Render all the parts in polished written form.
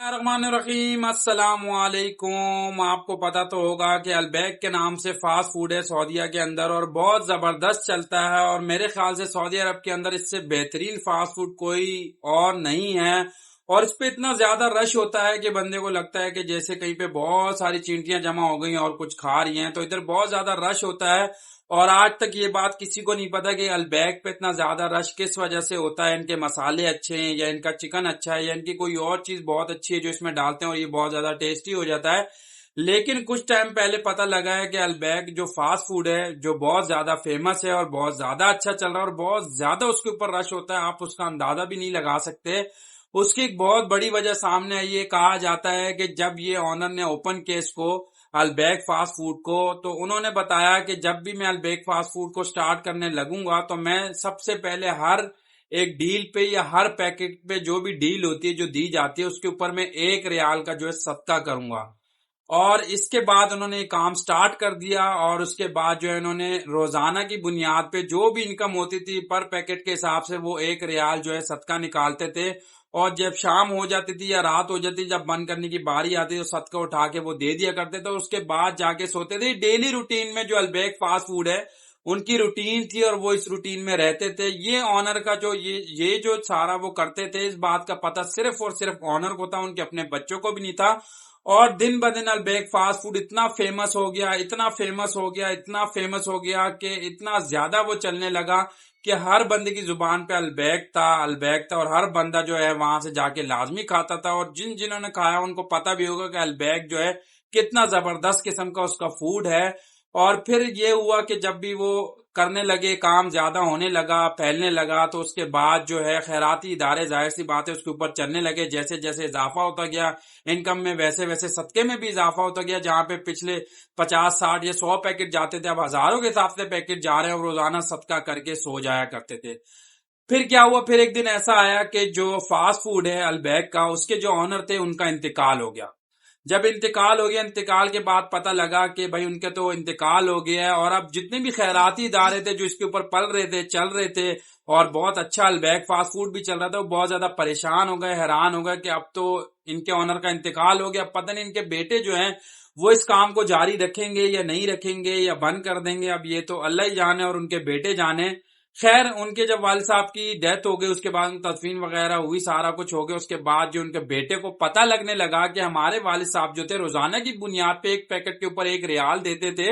الرحمن الرحیم، السلام علیکم۔ آپ کو پتا تو ہوگا کہ البیک کے نام سے فاسٹ فوڈ ہے سعودیہ کے اندر، اور بہت زبردست چلتا ہے، اور میرے خیال سے سعودی عرب کے اندر اس سے بہترین فاسٹ فوڈ کوئی اور نہیں ہے۔ اور اس پہ اتنا زیادہ رش ہوتا ہے کہ بندے کو لگتا ہے کہ جیسے کہیں پہ بہت ساری چینٹیاں جمع ہو گئی اور کچھ کھا رہی ہیں، تو ادھر بہت زیادہ رش ہوتا ہے۔ اور آج تک یہ بات کسی کو نہیں پتا کہ البیک پہ اتنا زیادہ رش کس وجہ سے ہوتا ہے۔ ان کے مسالے اچھے ہیں، یا ان کا چکن اچھا ہے، یا ان کی کوئی اور چیز بہت اچھی ہے جو اس میں ڈالتے ہیں اور یہ بہت زیادہ ٹیسٹی ہو جاتا ہے۔ لیکن کچھ ٹائم پہلے پتا لگا ہے کہ البیک جو فاسٹ فوڈ ہے، جو بہت زیادہ فیمس ہے اور بہت زیادہ اچھا چل رہا ہے اور بہت زیادہ اس کے اوپر رش ہوتا ہے، آپ اس کا اندازہ بھی نہیں لگا سکتے۔ اس کی ایک بہت بڑی وجہ سامنے آئی ہے۔ کہا جاتا ہے کہ جب یہ آنر نے اوپن کیا اس کو، البیک فاسٹ فوڈ کو، تو انہوں نے بتایا کہ جب بھی میں البیک فاسٹ فوڈ کو سٹارٹ کرنے لگوں گا تو میں سب سے پہلے ہر ایک ڈیل پہ یا ہر پیکٹ پہ جو بھی ڈیل ہوتی ہے، جو دی جاتی ہے، اس کے اوپر میں 1 ریال کا جو ہے صدقہ کروں گا۔ اور اس کے بعد انہوں نے یہ کام سٹارٹ کر دیا، اور اس کے بعد جو ہے انہوں نے روزانہ کی بنیاد پہ جو بھی انکم ہوتی تھی پر پیکٹ کے حساب سے وہ 1 ریال جو ہے صدقہ نکالتے تھے۔ اور جب شام ہو جاتی تھی یا رات ہو جاتی، جب بند کرنے کی باری آتی تو صدقہ اٹھا کے وہ دے دیا کرتے تھے، اس کے بعد جا کے سوتے تھے۔ ڈیلی روٹین میں جو البیک فاسٹ فوڈ ہے ان کی روٹین تھی، اور وہ اس روٹین میں رہتے تھے۔ یہ آنر کا جو یہ جو سارا وہ کرتے تھے، اس بات کا پتہ صرف اور صرف آنر کو تھا، ان کے اپنے بچوں کو بھی نہیں تھا۔ اور دن بدن البیک فاسٹ فوڈ اتنا فیمس ہو گیا، اتنا فیمس ہو گیا، اتنا فیمس ہو گیا کہ اتنا زیادہ وہ چلنے لگا کہ ہر بندے کی زبان پہ البیک تھا، البیک تھا، اور ہر بندہ جو ہے وہاں سے جا کے لازمی کھاتا تھا۔ اور جنہوں نے کھایا ان کو پتہ بھی ہوگا کہ البیک جو ہے کتنا زبردست قسم کا اس کا فوڈ ہے۔ اور پھر یہ ہوا کہ جب بھی وہ کرنے لگے، کام زیادہ ہونے لگا، پھیلنے لگا، تو اس کے بعد جو ہے خیراتی ادارے ظاہر سی بات ہے اس کے اوپر چلنے لگے۔ جیسے جیسے اضافہ ہوتا گیا انکم میں، ویسے ویسے صدقے میں بھی اضافہ ہوتا گیا۔ جہاں پہ پچھلے 50 60 یا 100 پیکٹ جاتے تھے، اب ہزاروں کے حساب سے پیکٹ جا رہے ہیں، اور روزانہ صدقہ کر کے سو جایا کرتے تھے۔ پھر کیا ہوا، پھر ایک دن ایسا آیا کہ جو فاسٹ فوڈ ہے البیک کا، اس کے جو آنر تھے ان کا انتقال ہو گیا۔ جب انتقال ہو گیا، انتقال کے بعد پتہ لگا کہ بھائی ان کا تو انتقال ہو گیا ہے، اور اب جتنے بھی خیراتی ادارے تھے جو اس کے اوپر پل رہے تھے، چل رہے تھے، اور بہت اچھا البیک فاسٹ فوڈ بھی چل رہا تھا، وہ بہت زیادہ پریشان ہو گئے، حیران ہو گئے کہ اب تو ان کے آنر کا انتقال ہو گیا، پتہ نہیں ان کے بیٹے جو ہیں وہ اس کام کو جاری رکھیں گے یا نہیں رکھیں گے یا بند کر دیں گے۔ اب یہ تو اللہ ہی جانے اور ان کے بیٹے جانے۔ خیر، ان کے جب والد صاحب کی ڈیتھ ہو گئی، اس کے بعد تدفین وغیرہ ہوئی، سارا کچھ ہو گیا، اس کے بعد جو ان کے بیٹے کو پتہ لگنے لگا کہ ہمارے والد صاحب جو تھے روزانہ کی بنیاد پہ ایک پیکٹ کے اوپر 1 ریال دیتے تھے،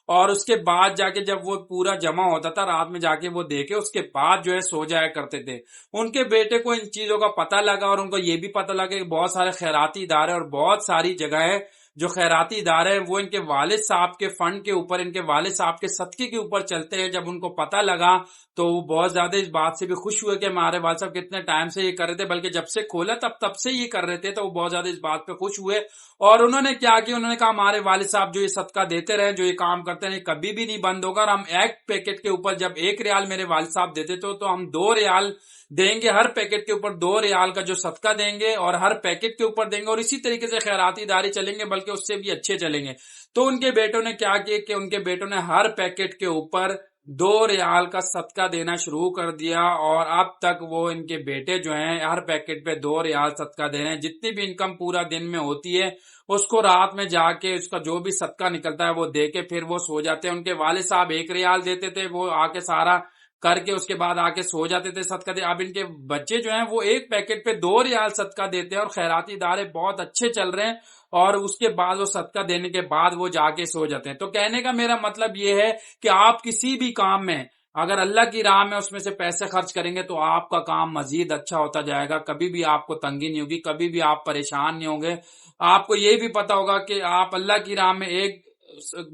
اور اس کے بعد جا کے جب وہ پورا جمع ہوتا تھا رات میں جا کے وہ دے کے اس کے بعد جو ہے سو جایا کرتے تھے۔ ان کے بیٹے کو ان چیزوں کا پتہ لگا، اور ان کو یہ بھی پتہ لگا کہ بہت سارے خیراتی ادارے اور بہت ساری جگہیں جو خیراتی ادارے ہیں وہ ان کے والد صاحب کے فنڈ کے اوپر، ان کے والد صاحب کے صدقے کے اوپر چلتے ہیں۔ جب ان کو پتہ لگا تو وہ بہت زیادہ اس بات سے بھی خوش ہوئے کہ ہمارے والد صاحب کتنے ٹائم سے یہ کر رہے تھے، بلکہ جب سے کھولا تب سے یہ کر رہے تھے، تو وہ بہت زیادہ اس بات پہ خوش ہوئے۔ اور انہوں نے کیا کہ انہوں نے کہا ہمارے والد صاحب جو یہ صدقہ دیتے رہے، جو یہ کام کرتے رہے، کبھی بھی نہیں بند ہوگا، اور ہم ایک پیکٹ کے اوپر جب 1 ریال میرے والد صاحب دیتے تھے تو ہم 2 ریال دیں گے، ہر پیکٹ کے اوپر 2 ریال کا جو صدقہ دیں گے، اور ہر پیکٹ کے اوپر دیں گے، اور اسی طریقے سے خیراتی ادارے چلیں گے، بلکہ اس سے بھی اچھے چلیں گے۔ تو ان کے بیٹوں نے کیا کیا کہ ان کے بیٹوں نے ہر پیکٹ کے اوپر 2 ریال کا صدقہ دینا شروع کر دیا، اور اب تک وہ ان کے بیٹے جو ہیں ہر پیکٹ پہ 2 ریال صدقہ دے رہے ہیں۔ جتنی بھی انکم پورا دن میں ہوتی ہے اس کو رات میں جا کے اس کا جو بھی صدقہ نکلتا ہے وہ دے کے پھر وہ سو جاتے ہیں۔ ان کے والد صاحب 1 ریال دیتے تھے، وہ آ کے سارا کر کے اس کے بعد آ کے سو جاتے تھے صدقہ دے۔ اب ان کے بچے جو ہیں وہ ایک پیکٹ پہ 2 ریال صدقہ دیتے ہیں، اور خیراتی ادارے بہت اچھے چل رہے ہیں، اور اس کے بعد وہ صدقہ دینے کے بعد وہ جا کے سو جاتے ہیں۔ تو کہنے کا میرا مطلب یہ ہے کہ آپ کسی بھی کام میں اگر اللہ کی راہ میں اس میں سے پیسے خرچ کریں گے تو آپ کا کام مزید اچھا ہوتا جائے گا، کبھی بھی آپ کو تنگی نہیں ہوگی، کبھی بھی آپ پریشان نہیں ہوں گے۔ آپ کو یہ بھی پتا ہوگا کہ آپ اللہ کی راہ میں ایک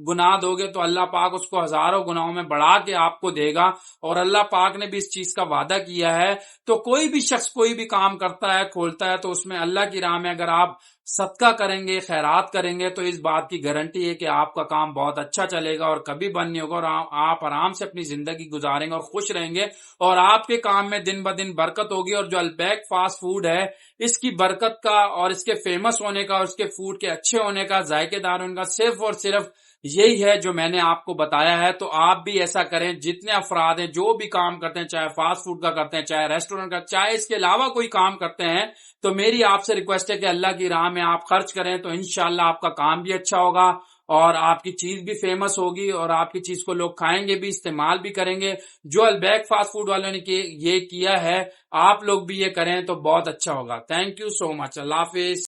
گناہ دو گے تو اللہ پاک اس کو ہزاروں گناہوں میں بڑھا کے آپ کو دے گا، اور اللہ پاک نے بھی اس چیز کا وعدہ کیا ہے۔ تو کوئی بھی شخص کوئی بھی کام کرتا ہے، کھولتا ہے، تو اس میں اللہ کی راہ میں اگر آپ صدقہ کریں گے، خیرات کریں گے، تو اس بات کی گارنٹی ہے کہ آپ کا کام بہت اچھا چلے گا اور کبھی بند نہیں ہوگا، اور آپ آرام سے اپنی زندگی گزاریں گے اور خوش رہیں گے، اور آپ کے کام میں دن بدن برکت ہوگی۔ اور جو البیک فاسٹ فوڈ ہے، اس کی برکت کا اور اس کے فیمس ہونے کا اور اس کے فوڈ کے اچھے ہونے کا، ذائقے دار ہونے کا صرف اور صرف یہی ہے جو میں نے آپ کو بتایا ہے، تو آپ بھی ایسا کریں. جتنے افراد ہیں جو بھی کام کرتے ہیں، چاہے فاسٹ فوڈ کا کرتے ہیں، چاہے ریسٹورنٹ کا، چاہے اس کے علاوہ کوئی کام کرتے ہیں، تو میری آپ سے ریکویسٹ ہے کہ اللہ کی راہ میں آپ خرچ کریں، تو انشاءاللہ آپ کا کام بھی اچھا ہوگا اور آپ کی چیز بھی فیمس ہوگی اور آپ کی چیز کو لوگ کھائیں گے بھی، استعمال بھی کریں گے. جو البیک فاسٹ فوڈ والوں نے یہ کیا ہے، آپ لوگ بھی یہ کریں تو بہت اچھا ہوگا. تھینک یو سو مچ. اللہ حافظ.